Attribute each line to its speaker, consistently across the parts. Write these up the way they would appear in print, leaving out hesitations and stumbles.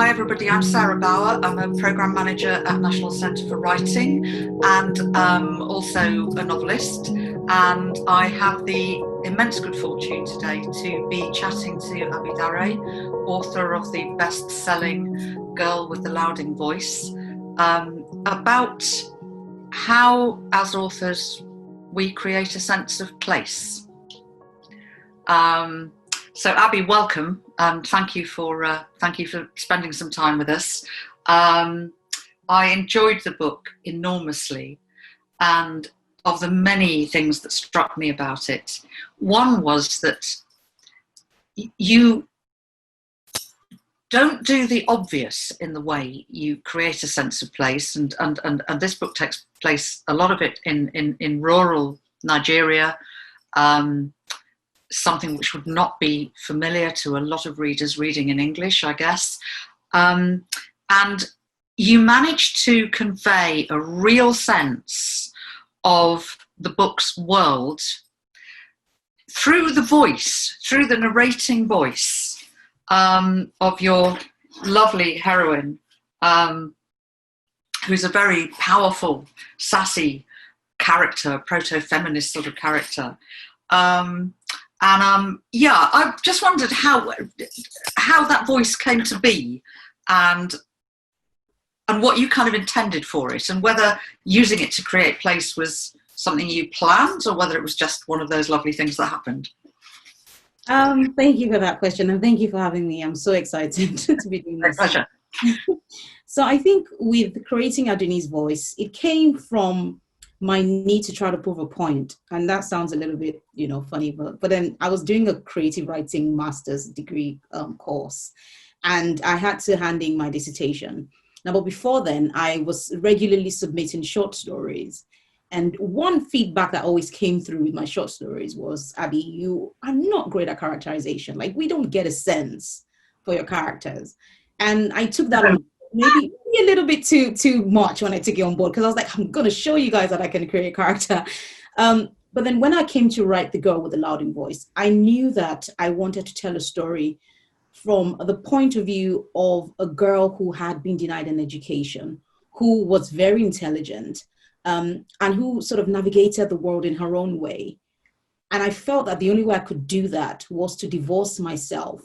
Speaker 1: Hi everybody, I'm Sarah Bauer. I'm a Programme Manager at National Centre for Writing and also a novelist. And I have the immense good fortune today to be chatting to Abi Daré, author of the best-selling Girl with the Louding Voice, about how, as authors, we create a sense of place. So Abi, welcome, and thank you for spending some time with us. I enjoyed the book enormously, and of the many things that struck me about it, one was that you don't do the obvious in the way you create a sense of place, and this book takes place, a lot of it in rural Nigeria. Something which would not be familiar to a lot of readers reading in English, I guess. And you managed to convey a real sense of the book's world through the voice, through the narrating voice of your lovely heroine, who's a very powerful, sassy character, proto-feminist sort of character. I just wondered how that voice came to be, and what you kind of intended for it, and whether using it to create place was something you planned, or whether it was just one of those lovely things that happened.
Speaker 2: Thank you for that question, and thank you for having me. I'm so excited to be doing this.
Speaker 1: My pleasure.
Speaker 2: So I think with creating Adonis' voice, it came from my need to try to prove a point. And that sounds a little bit, funny, but then I was doing a creative writing master's degree course, and I had to hand in my dissertation. Now, but before then, I was regularly submitting short stories. And one feedback that always came through with my short stories was, Abi, you are not great at characterization. Like, we don't get a sense for your characters. And I took that on maybe a little bit too much when I took it on board, because I was like, I'm going to show you guys that I can create a character. But then when I came to write The Girl with the Louding Voice, I knew that I wanted to tell a story from the point of view of a girl who had been denied an education, who was very intelligent, and who sort of navigated the world in her own way. And I felt that the only way I could do that was to divorce myself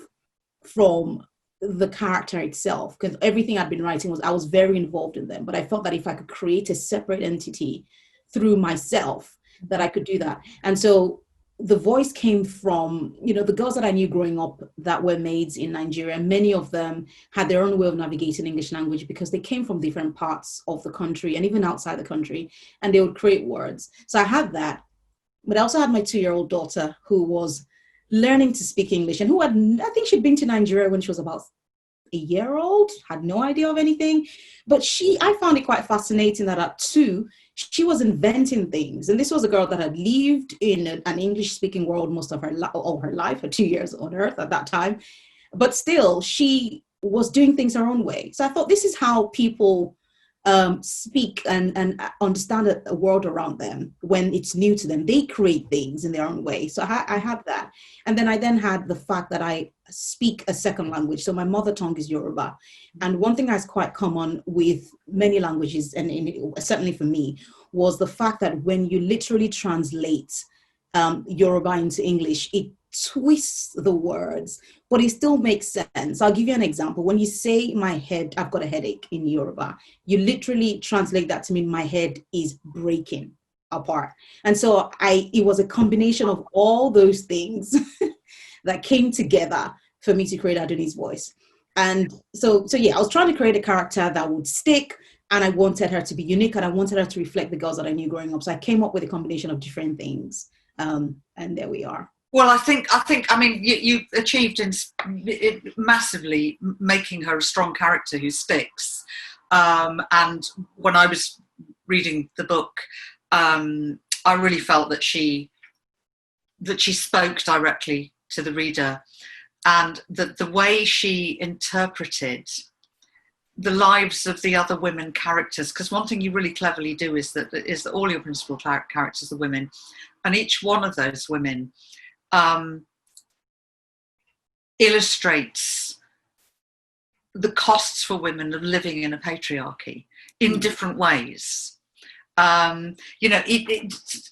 Speaker 2: from the character itself, because everything I'd been writing I was very involved in them, but I felt that if I could create a separate entity through myself, that I could do that. And so the voice came from, the girls that I knew growing up that were maids in Nigeria. Many of them had their own way of navigating English language because they came from different parts of the country and even outside the country, and they would create words. So I had that, but I also had my 2-year-old daughter who was learning to speak English, and I think she'd been to Nigeria when she was about a year old, had no idea of anything. But I found it quite fascinating that at 2, she was inventing things. And this was a girl that had lived in an English-speaking world most of all her life, her 2 years on earth at that time. But still, she was doing things her own way. So I thought, this is how people speak and understand a world around them when it's new to them. They create things in their own way. So I had that. And then I had the fact that I speak a second language. So my mother tongue is Yoruba. And one thing that's quite common with many languages, and certainly for me, was the fact that when you literally translate Yoruba into English, it twists the words, but it still makes sense. I'll give you an example. When you say I've got a headache in Yoruba, you literally translate that to mean my head is breaking apart. And so it was a combination of all those things that came together for me to create Adonis' voice. And so yeah, I was trying to create a character that would stick, and I wanted her to be unique, and I wanted her to reflect the girls that I knew growing up. So I came up with a combination of different things. And there we are.
Speaker 1: Well, I mean, you achieved massively making her a strong character who sticks. And when I was reading the book, I really felt that she spoke directly to the reader, and that the way she interpreted the lives of the other women characters, because one thing you really cleverly do is that all your principal characters are women, and each one of those women illustrates the costs for women of living in a patriarchy in different ways.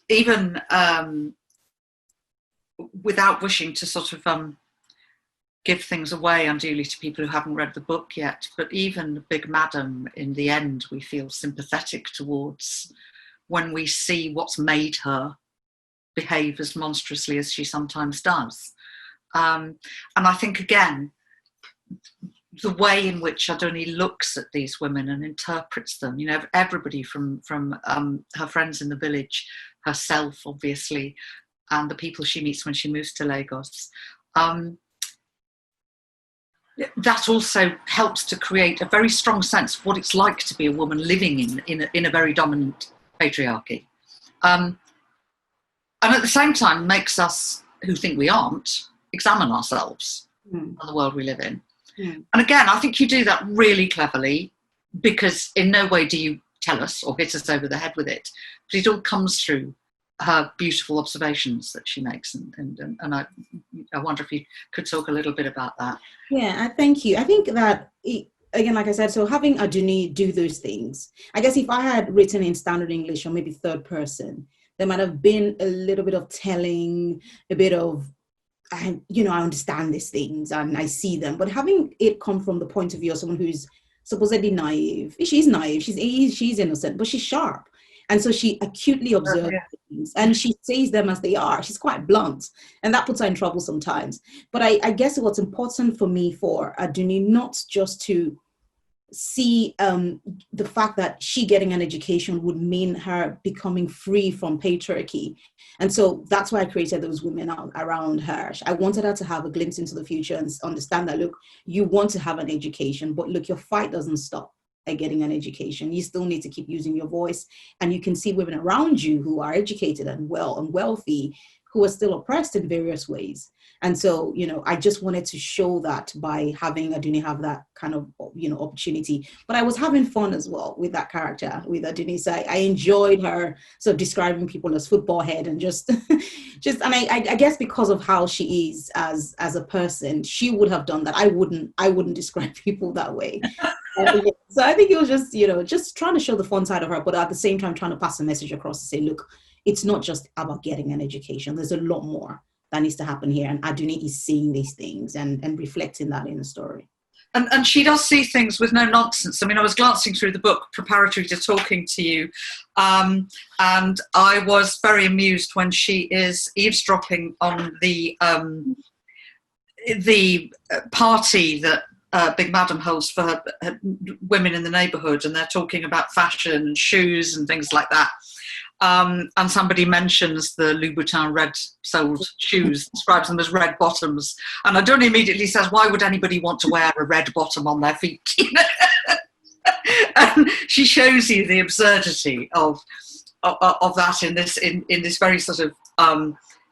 Speaker 1: Even without wishing to sort of give things away unduly to people who haven't read the book yet, but even Big Madam, in the end, we feel sympathetic towards when we see what's made her behave as monstrously as she sometimes does. And I think, again, the way in which Adonis looks at these women and interprets them, everybody from her friends in the village, herself, obviously, and the people she meets when she moves to Lagos, that also helps to create a very strong sense of what it's like to be a woman living in a very dominant patriarchy. And at the same time makes us, who think we aren't, examine ourselves and the world we live in. And again, I think you do that really cleverly, because in no way do you tell us or hit us over the head with it, but it all comes through her beautiful observations that she makes. And I wonder if you could talk a little bit about that.
Speaker 2: Yeah, thank you. I think that, again, like I said, so having Adonis do those things, I guess if I had written in standard English or maybe third person, there might have been a little bit of telling, a bit of, I understand these things and I see them, but having it come from the point of view of someone who's supposedly naive, she's naive, she's innocent, but she's sharp. And so she acutely observes things and she says them as they are. She's quite blunt, and that puts her in trouble sometimes. But I guess what's important for me for Adonis, not just to see the fact that she getting an education would mean her becoming free from patriarchy. And so that's why I created those women around her. I wanted her to have a glimpse into the future and understand that, look, you want to have an education, but look, your fight doesn't stop at getting an education. You still need to keep using your voice. And you can see women around you who are educated and well and wealthy, who are still oppressed in various ways. And so, I just wanted to show that by having Adonis have that kind of, opportunity. But I was having fun as well with that character, with Adonis. I enjoyed her sort of describing people as football head and just, and I guess because of how she is as a person, she would have done that. I wouldn't describe people that way. So I think it was just, just trying to show the fun side of her, but at the same time trying to pass a message across to say, look, it's not just about getting an education. There's a lot more that needs to happen here. And Adonis is seeing these things and reflecting that in the story.
Speaker 1: And she does see things with no nonsense. I mean, I was glancing through the book preparatory to talking to you, and I was very amused when she is eavesdropping on the party that Big Madam holds for her women in the neighbourhood, and they're talking about fashion and shoes and things like that. And somebody mentions the Louboutin red-soled shoes, describes them as red bottoms. And Adonis immediately says, why would anybody want to wear a red bottom on their feet? And she shows you the absurdity of that in this very sort of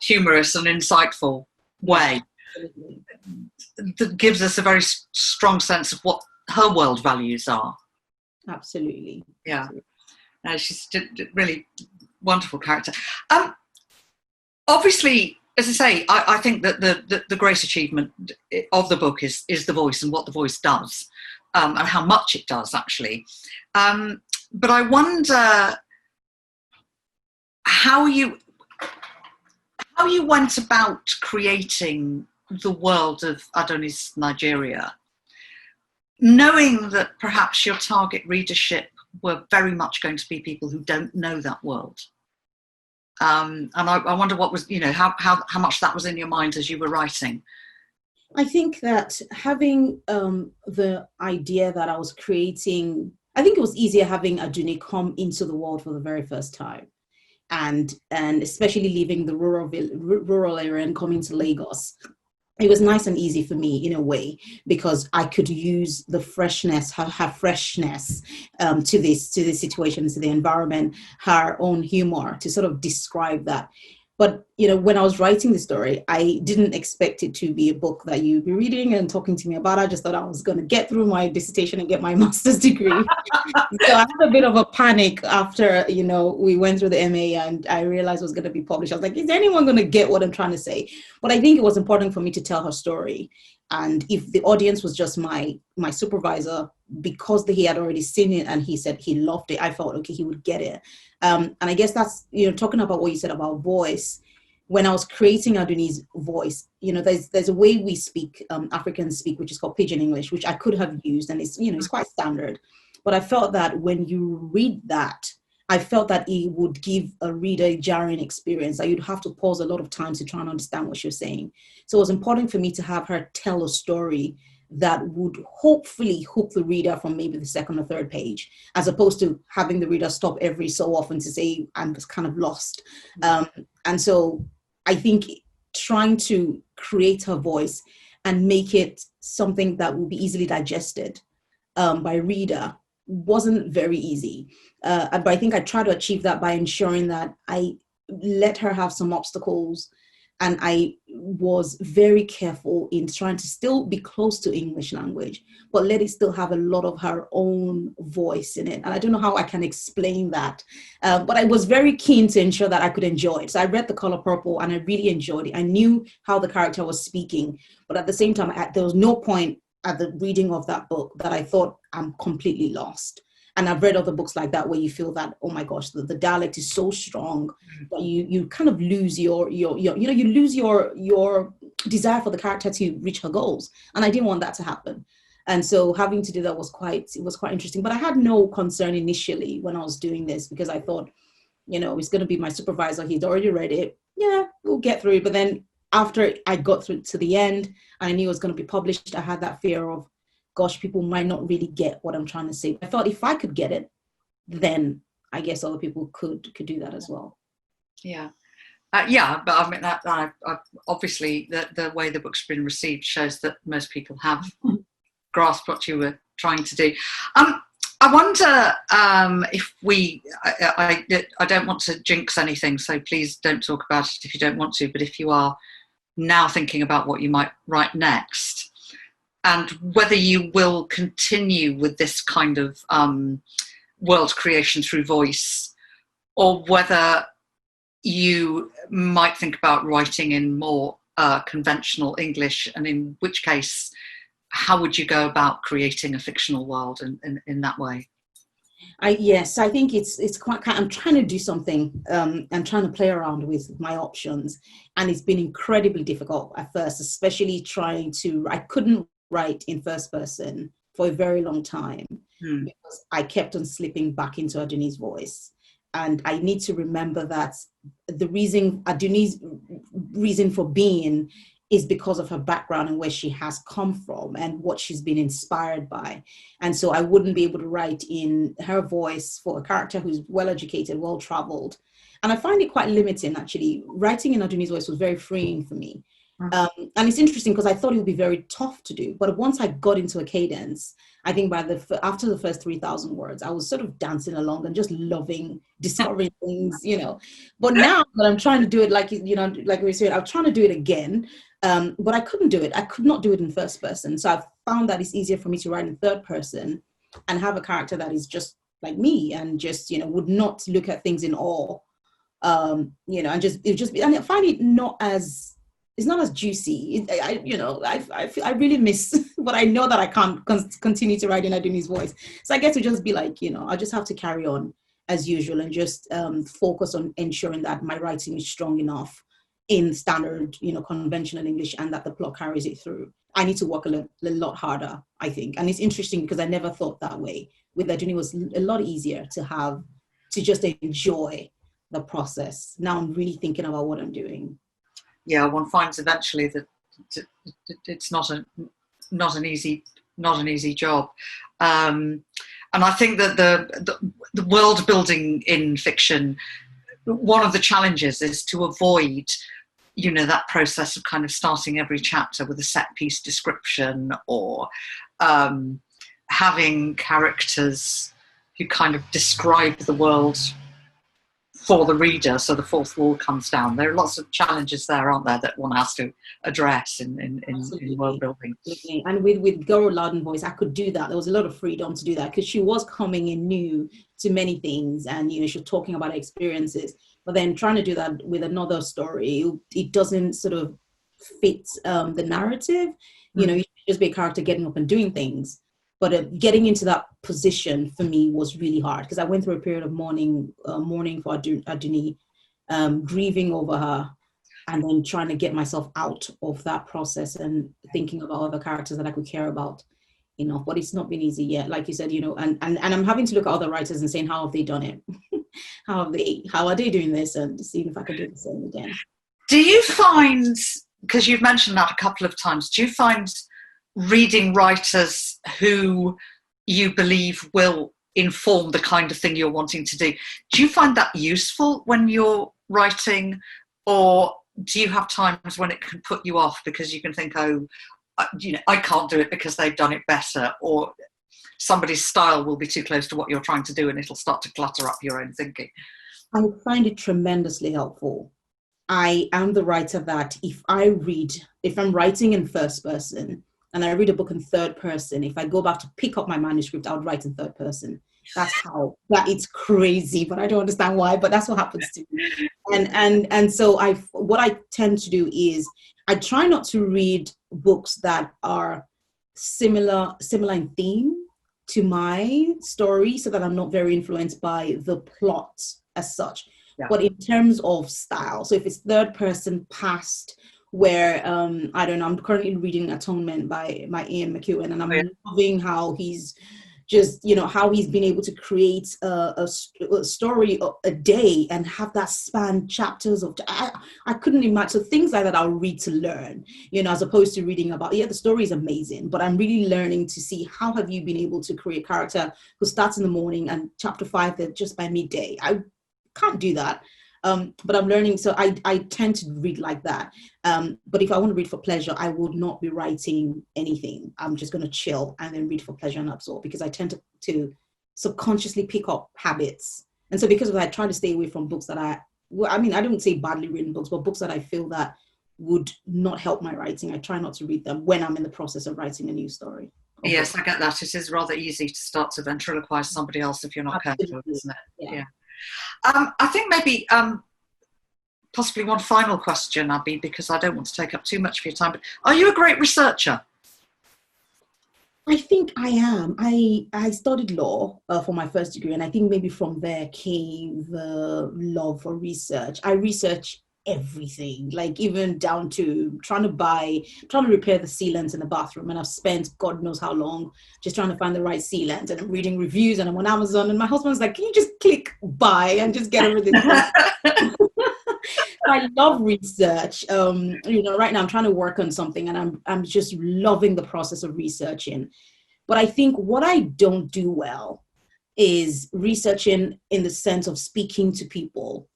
Speaker 1: humorous and insightful way. That gives us a very strong sense of what her world values are.
Speaker 2: Absolutely.
Speaker 1: Yeah. She's really wonderful character. Obviously, as I say, I think that the great achievement of the book is the voice and what the voice does, and how much it does, actually. But I wonder how you went about creating the world of Adonis Nigeria, knowing that perhaps your target readership were very much going to be people who don't know that world. And I wonder what was, how much that was in your mind as you were writing.
Speaker 2: I think that having the idea that I was creating, I think it was easier having Adonis come into the world for the very first time. And especially leaving the rural area and coming to Lagos. It was nice and easy for me in a way, because I could use the freshness, her freshness to this situation, to the environment, her own humor to sort of describe that. But when I was writing the story, I didn't expect it to be a book that you'd be reading and talking to me about. I just thought I was going to get through my dissertation and get my master's degree. So I had a bit of a panic after, we went through the MA and I realized it was going to be published. I was like, is anyone going to get what I'm trying to say? But I think it was important for me to tell her story. And if the audience was just my supervisor, because he had already seen it and he said he loved it, I felt, okay, he would get it. And I guess that's, talking about what you said about voice. When I was creating Adonis' voice, there's a way we speak, Africans speak, which is called Pidgin English, which I could have used, and it's quite standard. But I felt that when you read that, I felt that it would give a reader a jarring experience. That you'd have to pause a lot of times to try and understand what you're saying. So it was important for me to have her tell a story that would hopefully hook the reader from maybe the second or third page, as opposed to having the reader stop every so often to say, I'm just kind of lost. And so I think trying to create her voice and make it something that will be easily digested by a reader wasn't very easy. But I think I tried to achieve that by ensuring that I let her have some obstacles, and I was very careful in trying to still be close to English language, but let it still have a lot of her own voice in it. And I don't know how I can explain that, but I was very keen to ensure that I could enjoy it. So I read The Color Purple and I really enjoyed it. I knew how the character was speaking, but at the same time, there was no point at the reading of that book that I thought I'm completely lost. And I've read other books like that where you feel that, oh my gosh, the dialect is so strong that you kind of lose your you lose your desire for the character to reach her goals. And I didn't want that to happen. And so having to do that was quite interesting. But I had no concern initially when I was doing this, because I thought, it's going to be my supervisor. He's already read it. Yeah, we'll get through it. But then after I got through to the end, and I knew it was going to be published, I had that fear of, gosh, people might not really get what I'm trying to say. I thought if I could get it, then I guess other people could do that as well.
Speaker 1: Yeah. But I mean, that obviously the way the book's been received shows that most people have grasped what you were trying to do. I wonder if I don't want to jinx anything, so please don't talk about it if you don't want to, but if you are now thinking about what you might write next, and whether you will continue with this kind of world creation through voice, or whether you might think about writing in more conventional English, and in which case, how would you go about creating a fictional world in that way?
Speaker 2: Yes, I think it's quite. I'm trying to do something and trying to play around with my options, and it's been incredibly difficult at first, especially I couldn't write in first person for a very long time because I kept on slipping back into Adonis' voice. And I need to remember that the reason Adonis' reason for being is because of her background and where she has come from and what she's been inspired by. And so I wouldn't be able to write in her voice for a character who's well-educated, well-traveled. And I find it quite limiting, actually. Writing in Adonis' voice was very freeing for me. And it's interesting because I thought it would be very tough to do. But once I got into a cadence, I think after the first 3,000 words, I was sort of dancing along and just loving discovering things, But now that I'm trying to do it, like we said, I'm trying to do it again. But I couldn't do it. I could not do it in first person. So I've found that it's easier for me to write in third person and have a character that is just like me and just, would not look at things in awe. And I find it it's not as juicy. I really miss, but I know that I can't continue to write in Adonis' voice. So I get to just be like, I just have to carry on as usual and just focus on ensuring that my writing is strong enough in standard, conventional English, and that the plot carries it through. I need to work a lot harder, I think. And it's interesting because I never thought that way. With Adonis, it was a lot easier to just enjoy the process. Now I'm really thinking about what I'm doing.
Speaker 1: Yeah, one finds eventually that it's not an easy job, and I think that the world building in fiction, one of the challenges is to avoid, that process of kind of starting every chapter with a set piece description, or having characters who kind of describe the world for the reader, so the fourth wall comes down. There are lots of challenges there, aren't there, that one has to address in world building.
Speaker 2: Absolutely. And with Guru Loudon voice, I could do that. There was a lot of freedom to do that because she was coming in new to many things, and she was talking about her experiences. But then trying to do that with another story, it doesn't sort of fit the narrative. You should just be a character getting up and doing things. But getting into that position for me was really hard because I went through a period of mourning for Adonis, grieving over her, and then trying to get myself out of that process and thinking about other characters that I could care about enough. But it's not been easy yet, like you said, and I'm having to look at other writers and saying, how have they done it? How are they doing this? And seeing if I could do the same again.
Speaker 1: Do you find, because you've mentioned that a couple of times, do you find reading writers who you believe will inform the kind of thing you're wanting to do you find that useful when you're writing, or do you have times when it can put you off because you can think, I can't do it because they've done it better, or somebody's style will be too close to what you're trying to do and it'll start to clutter up your own thinking?
Speaker 2: I find it tremendously helpful. I am the writer that if I'm writing in first person and I read a book in third person, if I go back to pick up my manuscript, I would write in third person. That it's crazy, but I don't understand why, but that's what happens to me. And so what I tend to do is I try not to read books that are similar in theme to my story, so that I'm not very influenced by the plot as such. Yeah. But in terms of style, so if it's third person past, where I don't know, I'm currently reading Atonement by Ian McEwan, and I'm loving how he's just, how he's been able to create a story a day and have that span chapters of, I couldn't imagine. So things like that I'll read to learn, as opposed to reading about, the story is amazing, but I'm really learning to see how have you been able to create a character who starts in the morning and chapter 5 they're just by midday. I can't do that. But I'm learning, so I tend to read like that. But if I want to read for pleasure, I would not be writing anything. I'm just going to chill and then read for pleasure and absorb, because I tend to subconsciously pick up habits. And so because of that, I try to stay away from books that I don't say badly written books, but books that I feel that would not help my writing. I try not to read them when I'm in the process of writing a new story.
Speaker 1: Yes, I get that. It is rather easy to start to ventriloquize somebody else if you're not careful, isn't it? Yeah. I think maybe possibly one final question, Abi, because I don't want to take up too much of your time, but are you a great researcher?
Speaker 2: I think I am. I studied law for my first degree, and I think maybe from there came the love for research. I research everything, like even down to trying to repair the sealants in the bathroom, and I've spent God knows how long just trying to find the right sealant, and I'm reading reviews, and I'm on Amazon, and my husband's like, can you just click buy and just get everything? I love research. Right now I'm trying to work on something, and I'm just loving the process of researching. But I think what I don't do well is researching in the sense of speaking to people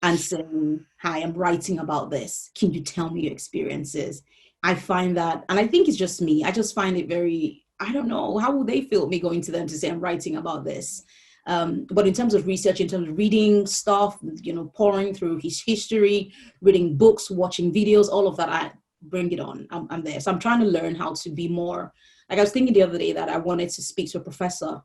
Speaker 2: and saying, hi, I'm writing about this. Can you tell me your experiences? I find that, and I think it's just me, I just find it very, I don't know, how will they feel me going to them to say I'm writing about this? But in terms of research, in terms of reading stuff, pouring through his history, reading books, watching videos, all of that, I bring it on. I'm there. So I'm trying to learn how to be more, like I was thinking the other day that I wanted to speak to a professor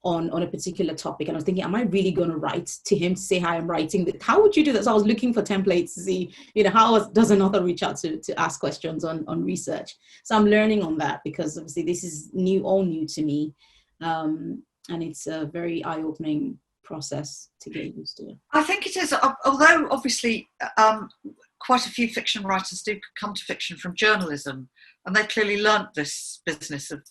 Speaker 2: on a particular topic, and I was thinking, am I really going to write to him to say, hi, I'm writing? How would you do that? So I was looking for templates to see, how does an author reach out to ask questions on research? So I'm learning on that, because obviously this is all new to me. And it's a very eye-opening process to get used to.
Speaker 1: I think it is, although obviously quite a few fiction writers do come to fiction from journalism, and they clearly learnt this business of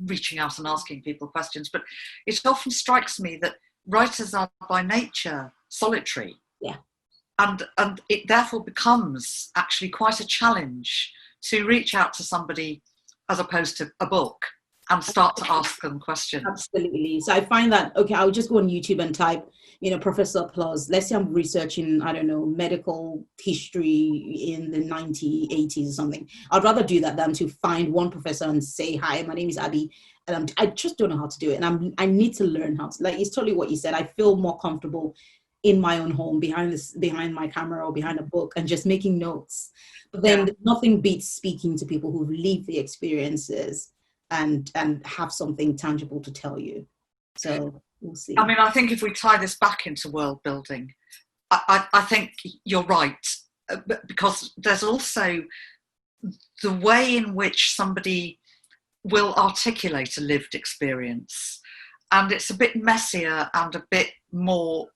Speaker 1: reaching out and asking people questions. But it often strikes me that writers are by nature solitary.
Speaker 2: Yeah.
Speaker 1: And it therefore becomes actually quite a challenge to reach out to somebody as opposed to a book and start to ask them questions.
Speaker 2: Absolutely. So I find that, okay, I'll just go on YouTube and type, Professor Applause. Let's say I'm researching, I don't know, medical history in the 1980s or something. I'd rather do that than to find one professor and say, hi, my name is Abi. And I just don't know how to do it. And I need to learn how to, like, it's totally what you said. I feel more comfortable in my own home behind my camera or behind a book and just making notes. But then nothing beats speaking to people who've lived the experiences and have something tangible to tell you. So we'll see.
Speaker 1: I mean, I think if we tie this back into world building, I think you're right, because there's also the way in which somebody will articulate a lived experience, and it's a bit messier and a bit more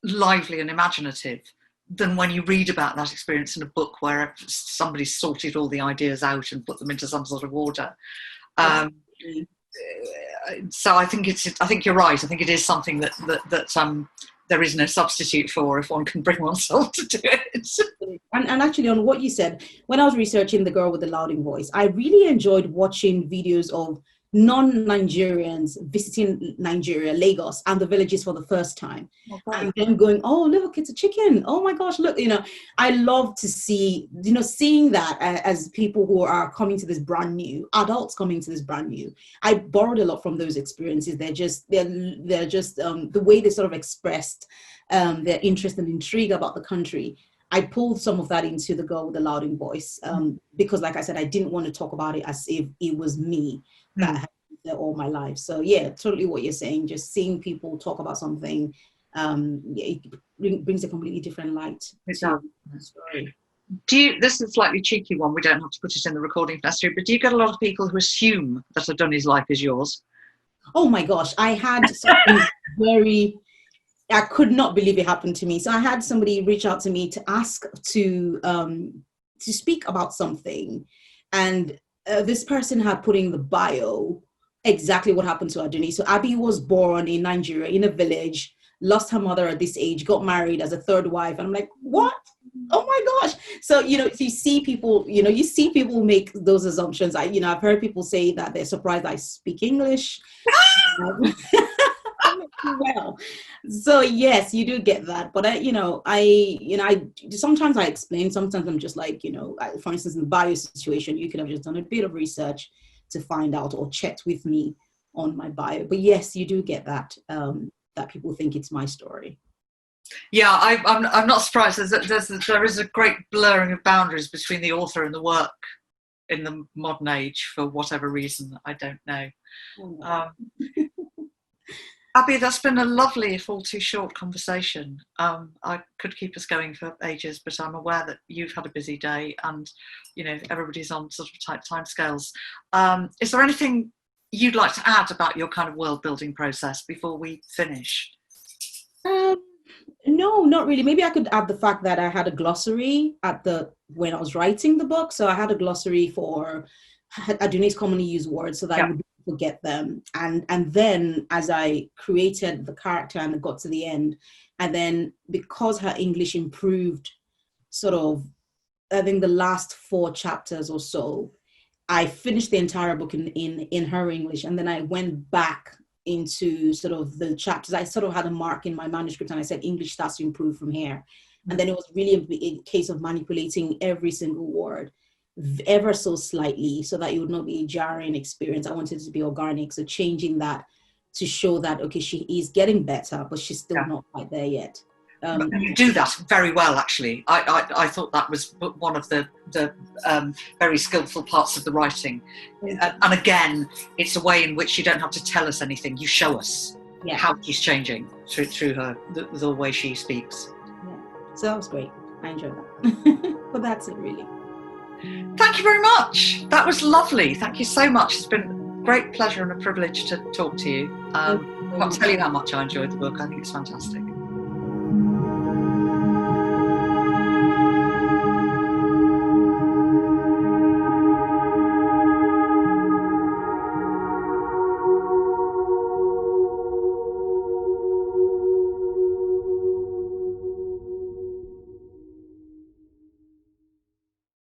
Speaker 1: lively and imaginative than when you read about that experience in a book where somebody's sorted all the ideas out and put them into some sort of order. So I think you're right. I think it is something that there is no substitute for if one can bring oneself to do it.
Speaker 2: And actually, on what you said, when I was researching The Girl with the Louding Voice, I really enjoyed watching videos of non-Nigerians visiting Nigeria, Lagos, and the villages for the first time. Okay. And then going, oh, look, it's a chicken. Oh my gosh, look, I love to see, seeing that as people who are coming to this brand new, adults coming to this brand new. I borrowed a lot from those experiences. They're just the way they sort of expressed their interest and intrigue about the country. I pulled some of that into The Girl with the Louding Voice because, like I said, I didn't want to talk about it as if it was me that had been there all my life. So yeah, totally what you're saying. Just seeing people talk about something, it brings a completely different light to the story.
Speaker 1: This is a slightly cheeky one. We don't have to put it in the recording if necessary, but do you get a lot of people who assume that Adonis' life is yours?
Speaker 2: Oh my gosh, I had something I could not believe it happened to me. So I had somebody reach out to me to ask to speak about something. And this person had put in the bio exactly what happened to Adonis. So Abi was born in Nigeria in a village, lost her mother at this age, got married as a third wife. And I'm like, what? Oh my gosh. So, if you see people, make those assumptions. I've heard people say that they're surprised I speak English. Well, so yes, you do get that, but I sometimes I explain, sometimes I'm just like, for instance, in the bio situation, you could have just done a bit of research to find out or checked with me on my bio. But yes, you do get that that people think it's my story.
Speaker 1: Yeah, I'm not surprised. There is a great blurring of boundaries between the author and the work in the modern age for whatever reason. I don't know. Abi, that's been a lovely, if all too short, conversation. I could keep us going for ages, but I'm aware that you've had a busy day and, everybody's on sort of tight timescales. Is there anything you'd like to add about your kind of world building process before we finish?
Speaker 2: No, not really. Maybe I could add the fact that I had a glossary when I was writing the book. So I had a glossary for Adonis commonly used words so that I would forget them, and then as I created the character and got to the end, and then because her English improved sort of, I think the last 4 chapters or so, I finished the entire book in her English, and then I went back into sort of the chapters. I sort of had a mark in my manuscript and I said English starts to improve from here, and then it was really a case of manipulating every single word ever so slightly so that it would not be a jarring experience. I wanted it to be organic, so changing that to show that okay, she is getting better, but she's still not quite there yet.
Speaker 1: You do that very well, actually. I thought that was one of the very skillful parts of the writing. And again, it's a way in which you don't have to tell us anything. You show us how she's changing through her the way she speaks.
Speaker 2: Yeah. So that was great. I enjoyed that. But that's it, really.
Speaker 1: Thank you very much. That was lovely. Thank you so much. It's been a great pleasure and a privilege to talk to you. I can't tell you how much I enjoyed the book. I think it's fantastic.